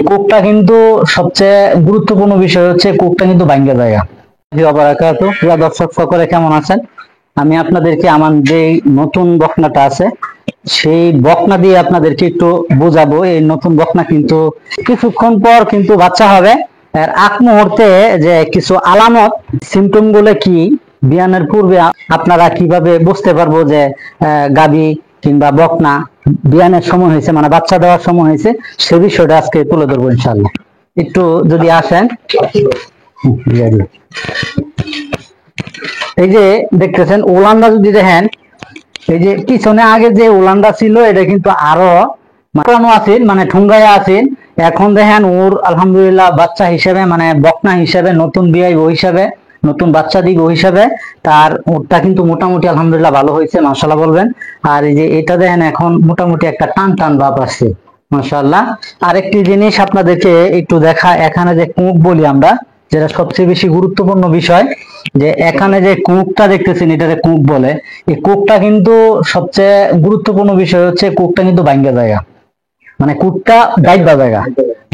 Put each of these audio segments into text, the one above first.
কোকটা কিন্তু সবচেয়ে গুরুত্বপূর্ণ বিষয় হচ্ছে কোকটা কিন্তু ভাঙ্গা জায়গা। প্রিয় দর্শক সকলে কেমন আছেন? আমি আপনাদেরকে আমার যে নতুন বকনাটা আছে সেই বকনা দিয়ে আপনাদেরকে একটু বোঝাবো। এই নতুন বকনা কিন্তু কিছুক্ষণ পর কিন্তু বাচ্চা হবে। এর আগ মুহূর্তে যে কিছু আলামত সিমটম গুলো কি, বিয়ানের পূর্বে আপনারা কিভাবে বুঝতে পারবো যে গাভী কিংবা বকনা বিয়ানের সময় হয়েছে, মানে বাচ্চা দেওয়ার সময় হয়েছে, সে বিষয়টা আজকে তুলে ধরবো ইনশাআল্লাহ। একটু যদি আসেন, এই যে দেখতেছেন উলানটা যদি দেখেন, এই যে পিছনে আগে যে উলানটা ছিল এটা কিন্তু আরো পুরানো আছেন, মানে ঠুঙ্গায় আছেন। এখন দেখেন ওর আলহামদুলিল্লাহ বাচ্চা হিসেবে, মানে বকনা হিসেবে, নতুন বিয়াই হিসাবে, নতুন বাচ্চা দিব হিসাবে তার ওরটা কিন্তু মোটামুটি আলহামদুলিল্লাহ ভালো হয়েছে, মাশাআল্লাহ বলবেন। আর এই যে এটা দেখেন এখন মোটামুটি একটা টান টান ভাব আসছে, মাশাআল্লাহ। আরেকটি জিনিস আপনাদেরকে একটু দেখা, এখানে যে কুঁক বলি আমরা, যেটা সবচেয়ে বেশি গুরুত্বপূর্ণ বিষয়, যে এখানে যে কুঁকটা দেখতেছেন এটাকে কুঁক বলে। এই কুঁকটা কিন্তু সবচেয়ে গুরুত্বপূর্ণ বিষয় হচ্ছে কুঁকটা কিন্তু ভাঙ্গা জায়গা, মানে কুকটা ডাইবা জায়গা।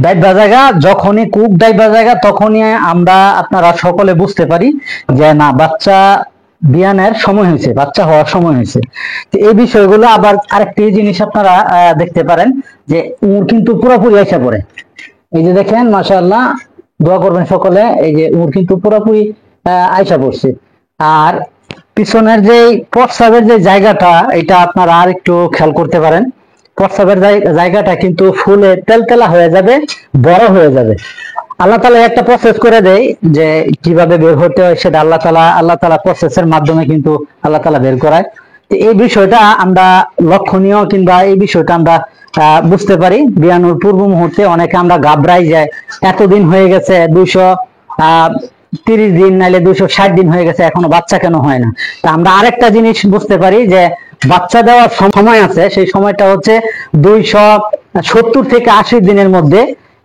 ডাইবা জায়গা যখনই কুক ডাইবা জায়গা তখনই আমরা আপনারা সকলে বুঝতে পারি যে না বাচ্চা বিয়ানের সময় হয়েছে, বাচ্চা হওয়ার সময় হয়েছে। তো এই বিষয়গুলো আবার আরেকটি জিনিস আপনারা দেখতে পারেন যে উর কিন্তু পুরোপুরি আইসা পড়ে। এই যে দেখেন মাশাআল্লাহ, দোয়া করবেন সকলে। এই যে উর কিন্তু পুরোপুরি আইসা পড়ছে। আর পিছনের যে প্রস্রাবের যে জায়গাটা, এটা আপনারা আর একটু খেয়াল করতে পারেন। প্রস্রাবের জায়গাটা কিন্তু ফুলে তেলতেলা হয়ে যাবে, বড় হয়ে যাবে। আল্লাহ তাআলা একটা প্রসেস করে দেয় যে কিভাবে বের হতে হয়, সেটা আল্লাহ তাআলা প্রসেসের মাধ্যমে কিন্তু আল্লাহ তাআলা বের করায়। তো এই বিষয়টা আমরা লক্ষণীয়, কিংবা এই বিষয়টা আমরা বুঝতে পারি বিয়ানোর পূর্ব মুহূর্তে। অনেকে আমরা ঘাবড়াই যায়, এতদিন হয়ে গেছে, 230 দিন নাইলে 260 দিন হয়ে গেছে, এখনো বাচ্চা কেন হয় না। তা আমরা আরেকটা জিনিস বুঝতে পারি যে বাচ্চা দেওয়ার সময় আছে, সেই সময়টা হচ্ছে 270 থেকে 80 দিনের মধ্যে।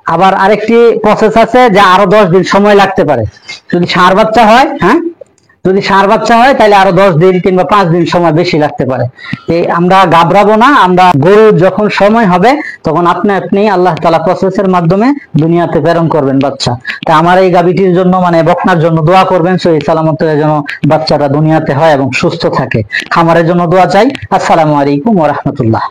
আবার আরেকটি প্রসেস আছে যে আরো 10 দিন সময় লাগতে পারে যদি ষাঁড় বাচ্চা হয়। হ্যাঁ, যদি ষাঁড় বাচ্চা হয় তাহলে আরো 10 দিন কিংবা 5 দিন সময় বেশি লাগতে পারে। এই আমরা ঘাবড়াবো না, আমরা গরু যখন সময় হবে তখন আপনি আপনি আল্লাহ তাআলা প্রসেসের মাধ্যমে দুনিয়াতে প্রেরণ করবেন বাচ্চা। তা আমার এই গাভীটির জন্য, মানে বকনার জন্য দোয়া করবেন, সহিহ সালামতে যেন বাচ্চাটা দুনিয়াতে হয় এবং সুস্থ থাকে। খামারের জন্য দোয়া চাই। আসসালামু আলাইকুম ওয়া রাহমাতুল্লাহ।